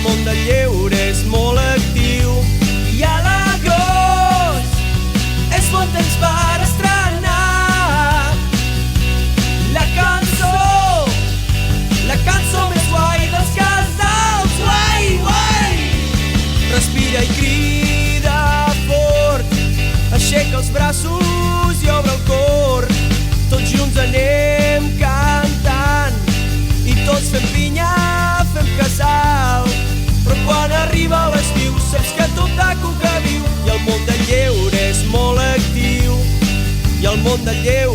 món del lleure és molt actiu. I a l'agost és bon temps per estrenar la cançó més guai dels casals. Guai, guai! Respira i crida fort, aixeca els braços i obre el cor. Tots junts anem cantant i tots fem pinya, fem casal. Però quan arriba l'estiu saps que tot taco que viu i el món del lleure és molt actiu. I el món del lleure